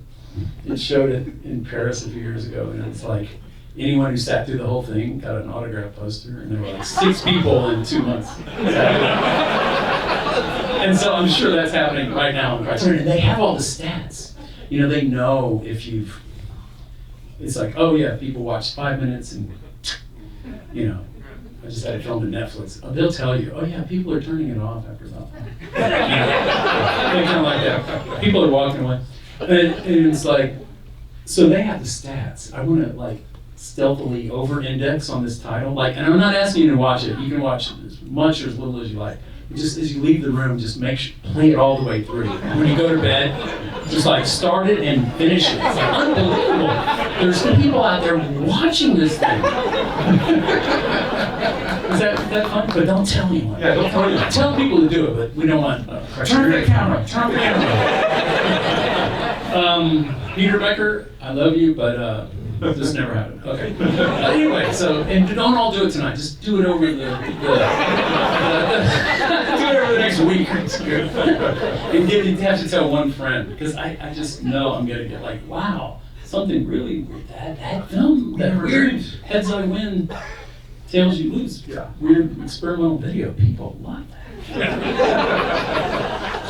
It showed it in Paris a few years ago, and it's like anyone who sat through the whole thing got an autograph poster, and there were like 6 people in 2 months. And so I'm sure that's happening right now in Criterion. And they have all the stats. They know if you've, it's like, oh yeah, people watched 5 minutes and, I just had it filmed at Netflix. They'll tell you, oh yeah, people are turning it off after about 5 minutes. They kind of like that. People are walking away. And it's like, so they have the stats. I want to like stealthily over-index on this title. And I'm not asking you to watch it. You can watch it as much or as little as you like. Just as you leave the room, just play it all the way through. And when you go to bed, just like start it and finish it. It's like unbelievable. There's people out there watching this thing. Is that fun? But don't tell anyone. Yeah, don't tell anyone. Tell people to do it, but we don't want Turn the camera. Turn the camera. Peter Becker, I love you, but this never happened. Okay. Anyway, and don't all do it tonight. Just do it over the next week or two. And you have to tell one friend, because I just know I'm gonna get like, wow, something really weird. That film, that weird Heads I Win, Tails You Lose, weird experimental video. People love that.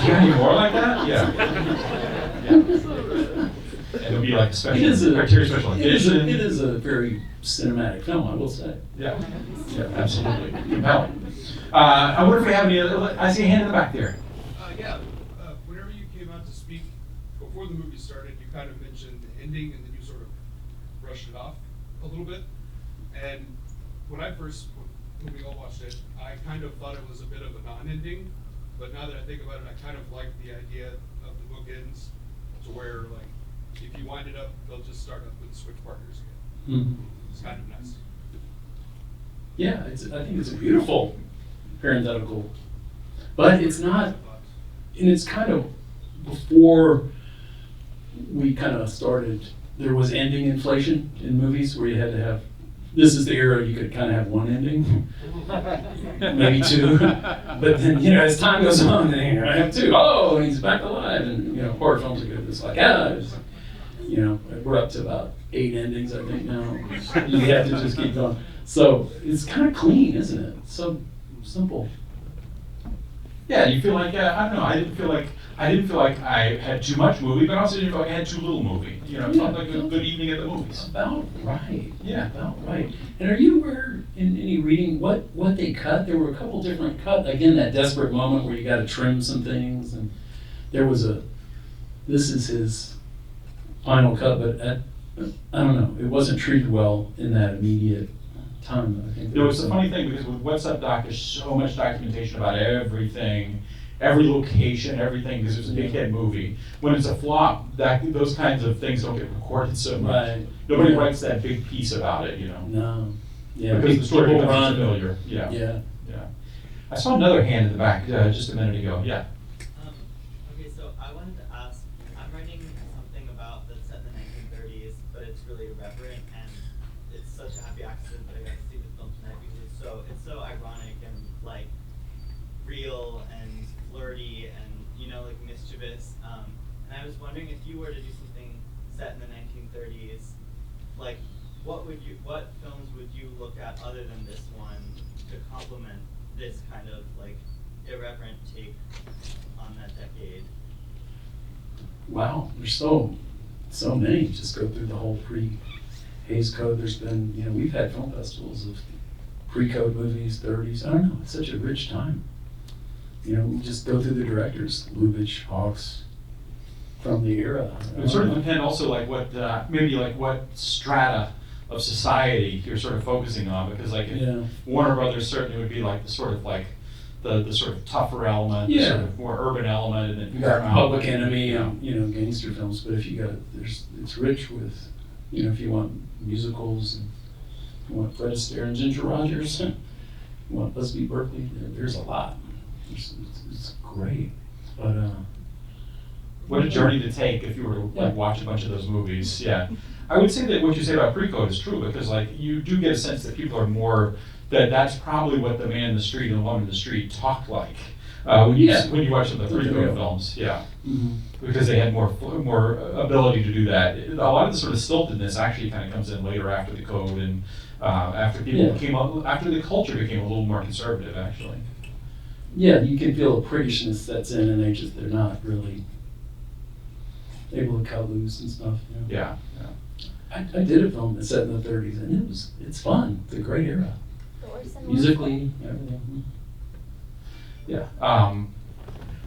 You got any more like that? Yeah. It'll be like a special Criterion special edition. It is a very cinematic film, I will say. Yeah, absolutely. Compelling. I wonder if we have any other, I see a hand in the back there. Whenever you came out to speak, before the movie started, you kind of mentioned the ending and then you sort of brushed it off a little bit. And when we all watched it, I kind of thought it was a bit of a non-ending. But now that I think about it, I kind of like the idea of the bookends to where, like, if you wind it up, they'll just start up with switch partners again. Mm-hmm. It's kind of nice. Yeah, I think it's a beautiful parenthetical, but it's not, and it's kind of before we kind of started, there was ending inflation in movies where you had to have, this is the era you could kind of have one ending, maybe 2, but then, as time goes on, then I have 2. Oh, he's back alive, and, horror films are good. It's like, we're up to about 8 endings, I think, now. You have to just keep going. So it's kind of clean, isn't it? So simple. Yeah, you feel like, I don't know, I didn't feel like I had too much movie, but I also didn't feel like I had too little movie. You know, it felt like a good evening at the movies. About right. Yeah. About right. And are you aware in any reading what they cut? There were a couple different cuts. Again, that desperate moment where you got to trim some things, and there was this is his final cut, but I don't know. It wasn't treated well in that immediate time. I think There was a funny thing because with What's Up Doc, there's so much documentation about everything, every location, everything, because it was a big hit movie. When it's a flop, those kinds of things don't get recorded so much. Right. Nobody writes that big piece about it, you know. No. Yeah. Because the story people becomes run. familiar. Yeah. Yeah. Yeah. I saw another hand in the back just a minute ago. Yeah. Okay, so I wanted to ask, I'm writing something about that's set in the 1930s, but it's really irreverent, and it's such a happy accident that I got to see the film tonight because it's so ironic and like real and flirty and like mischievous. And I was wondering if you were to do something set in the 1930s, like what films would you look at other than this one to complement this kind of like irreverent take on that decade? Wow, there's so many. Just go through the whole pre-Hays Code. There's been, we've had film festivals of pre-code movies, 30s. I don't know, it's such a rich time. We just go through the directors, Lubitsch, Hawks, from the era. It would sort of depend also like what, maybe like what strata of society you're sort of focusing on, because like Warner Brothers certainly would be like the sort of like the sort of tougher element, the sort of more urban element, and then You got Public Enemy and gangster films, but if you got it's rich with if you want musicals and you want Fred Astaire and Ginger Rogers, you want Busby Berkeley, there's a lot. It's great, but what a journey to take if you were to like watch a bunch of those movies. Yeah, I would say that what you say about pre-code is true, because like you do get a sense that people are more that's probably what the man in the street and the woman in the street talked like when you watch some of the pre-code films. Yeah, because they had more ability to do that. A lot of the sort of stiltedness actually kind of comes in later after the code and after people after the culture became a little more conservative actually. Yeah, you can feel a priggishness that's in, and they're not really able to cut loose and stuff. Yeah. I did a film that's set in the 30s, and it's fun. It's a great era. Musically, everything. Yeah. I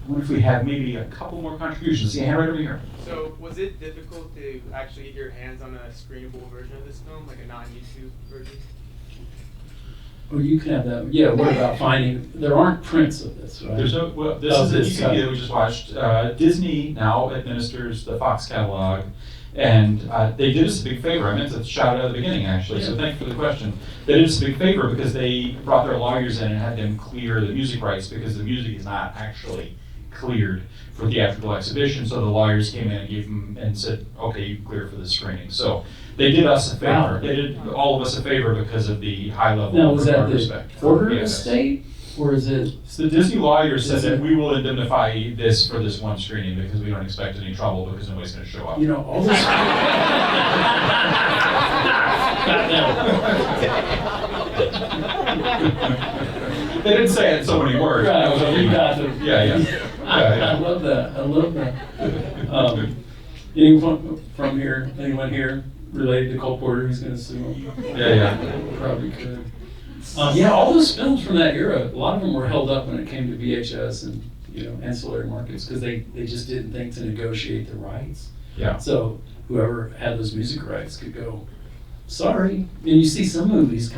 wonder if we have maybe a couple more contributions. See, hand right over here. So, was it difficult to actually get your hands on a screenable version of this film, like a non-YouTube version? Or you can have that. Yeah, what about finding, there aren't prints of this, right? There's no, well, this is a DVD that we just watched. Disney now administers the Fox catalog, and they did us a big favor. I meant to shout it out at the beginning, actually, so thank you for the question. They did us a big favor because they brought their lawyers in and had them clear the music rights, because the music is not actually cleared for theatrical exhibition, so the lawyers came in and gave them and said, okay, you can clear for the screening. So they did us a favor. Wow. They did all of us a favor because of the high level now, of was that respect. The order of the state, or is it? So the Disney lawyers said that we will indemnify this for this one screening because we don't expect any trouble because nobody's going to show up. All this. They didn't say it in so many words. Right, you got it. Yeah. I love that. Anyone from here? Anyone here related to Cole Porter who's going to sue him? Yeah. Probably could. All those films from that era, a lot of them were held up when it came to VHS and ancillary markets because they just didn't think to negotiate the rights. Yeah. So whoever had those music rights could go, sorry. And you see some movies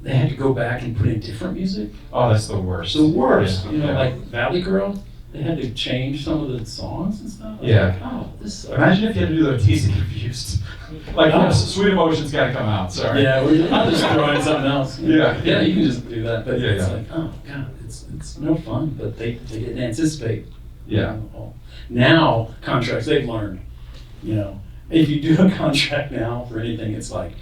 they had to go back and put in different music. Oh, that's the worst. The worst. Like Valley Girl, they had to change some of the songs and stuff. Imagine if you had to do the teasing confused. Like, Sweet Emotion's got to come out, sorry. Yeah, I'll just throw in something else. Yeah, you can just do that. But it's like, oh, God, it's no fun. But they didn't anticipate. Now, contracts, they've learned, if you do a contract now for anything, it's like,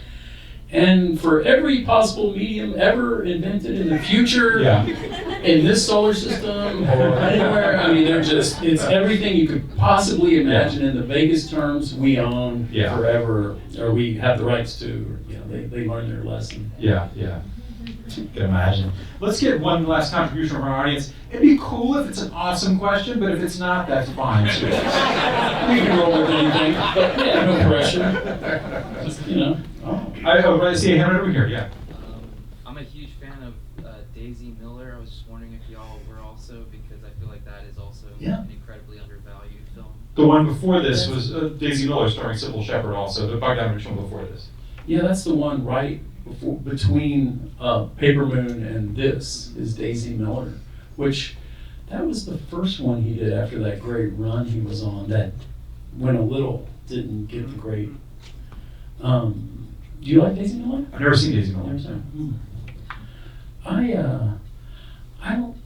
and for every possible medium ever invented in the future, in this solar system or anywhere, it's everything you could possibly imagine in the vaguest terms we own forever, or we have the rights to, they learn their lesson. Yeah. You can imagine. Let's get one last contribution from our audience. It'd be cool if it's an awesome question, but if it's not, that's fine too. We can roll with anything, but yeah, no pressure. Just, you know. Oh. I see a hand over here, yeah. I'm a huge fan of Daisy Miller. I was just wondering if y'all were also, because I feel like that is also an incredibly undervalued film. The one before this was Daisy Miller starring Cybill Shepherd also, the Bogdanovich one before this. Yeah, that's the one right before, between Paper Moon and this is Daisy Miller, which that was the first one he did after that great run he was on that went a little, didn't get the great. Do you like Daisy Miller? I've never seen Daisy Miller. Never seen I don't.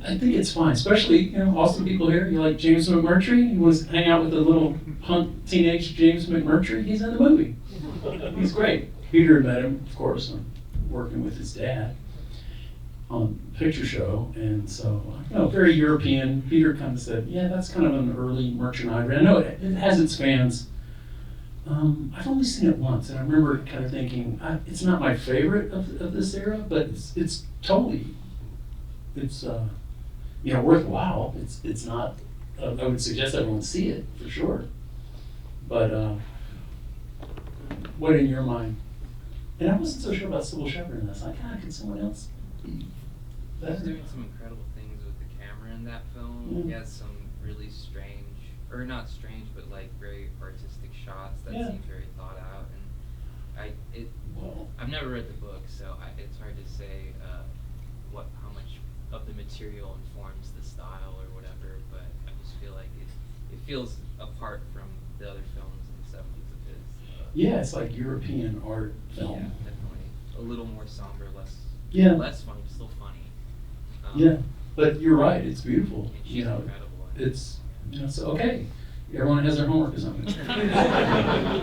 I think it's fine, especially, you know, Austin people here. You like James McMurtry? You want to hang out with the little punk teenage James McMurtry? He's in the movie. He's great. Peter met him, of course, working with his dad on a picture show, and so, you know, very European. Peter kind of said, yeah, that's kind of an early merchant ivory. I know it has its fans. I've only seen it once, and I remember kind of thinking, it's not my favorite of this era, but it's totally, you know, worthwhile. It's not, I would suggest everyone see it, for sure. But what in your mind? And I wasn't so sure about Cybill Shepherd in this. Like, could someone else be better? He's doing some incredible things with the camera in that film. Yeah. He has some really strange, or not strange, but like very artistic shots that seem very thought out. And I've never read the book, so it's hard to say how much of the material informs the style or whatever. But I just feel like it feels apart from the other films in the 70s of his. Yeah, it's like European art film. Yeah, definitely. A little more somber, less funny, but still funny. Yeah, but you're right. It's beautiful. And she's You know, incredible. it's, you know, so okay. Everyone has their homework or something.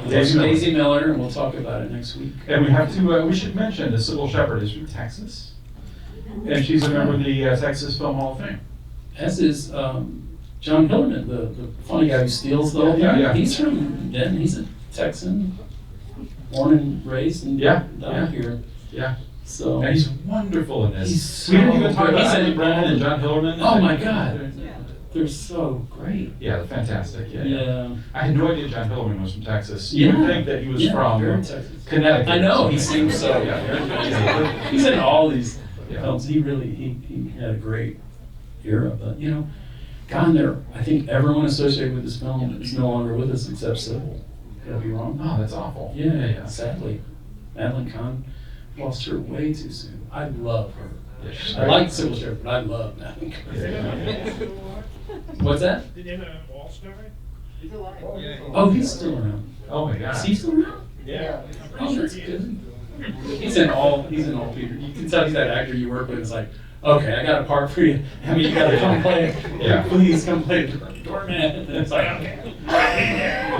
Daisy Miller, and we'll talk about it next week. And we have to, we should mention that Cybill Shepherd is from Texas. And she's a member of the Texas Film Hall of Fame. As is John Hillerman, the funny guy who steals the whole thing. Yeah. He's from Denton. He's a Texan, born and raised and died here. Yeah. So and he's wonderful in this. He's We didn't so even talk good. about He's Andy in- Brennan and John Hillerman. Oh my God. They're so great. Yeah, they're fantastic. Yeah. I had no idea John Hillerman was from Texas. Yeah. You would think that he was from very Texas. Connecticut. I know, he seems so. Yeah. He's in all these films. He really, he had a great era, but you know, gone there. I think everyone associated with this film is no longer with us except Cybill. Could I be wrong? Oh, that's awful. Yeah, sadly. Madeleine Kahn lost her way too soon. I love her. Yeah, I like Cybill Shepherd, but I love Madeleine Kahn. Yeah. What's that? Did Emma Walsh die? He's alive. Oh, he's still around. Oh my God. Is he still around? Yeah. Oh, that's good. He's in all Peter. You can tell he's that actor you work with. It's like, okay, I got a part for you. I mean, you gotta come play it. Yeah. Please come play the doorman. And it's like, okay.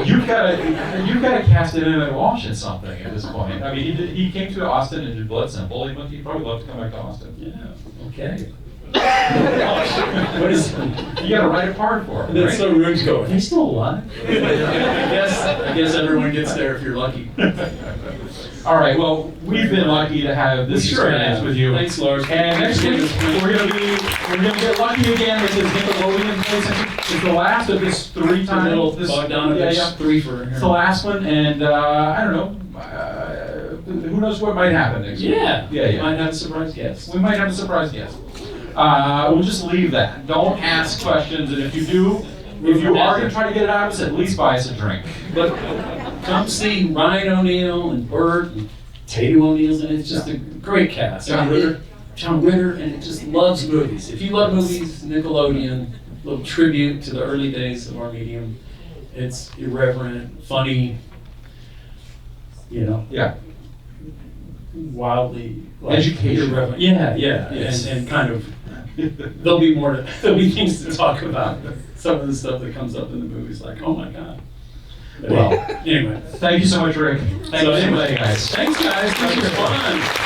You've got to cast in Emma Walsh in something at this point. I mean, he came to Austin and did Blood Simple. He'd probably love to come back to Austin. Yeah. Okay. What is? You got to write a part for him. That's Right? so rude to go. Are they still alive? I guess everyone gets there if you're lucky. All right. Well, we've been lucky to have this experience with you. Thanks, Lars. And next week we're gonna get lucky again with this Nickelodeon place. It's the last of this three-time. Little Bogdanovich threefer. It's the last one, and I don't know. Who knows what might happen next week? Yeah. Yeah. Might have a surprise guest. We might have a surprise guest. We'll just leave that. Don't ask questions, and if you do, if you are going to try to get it out of us, at least buy us a drink. But come see Ryan O'Neal and Burt and Tatum O'Neal's, and it's just a great cast. John Ritter. John Ritter, and it just loves movies. If you love movies, Nickelodeon, a little tribute to the early days of our medium. It's irreverent, funny, you know. Yeah. Wildly Educational. irreverent. Yeah, Yes. and kind of there'll be things to talk about. Some of the stuff that comes up in the movies, like, oh my God. But Well, anyway. Thank you so much, Rick. Thank you so much, guys. Thanks, guys. This was fun.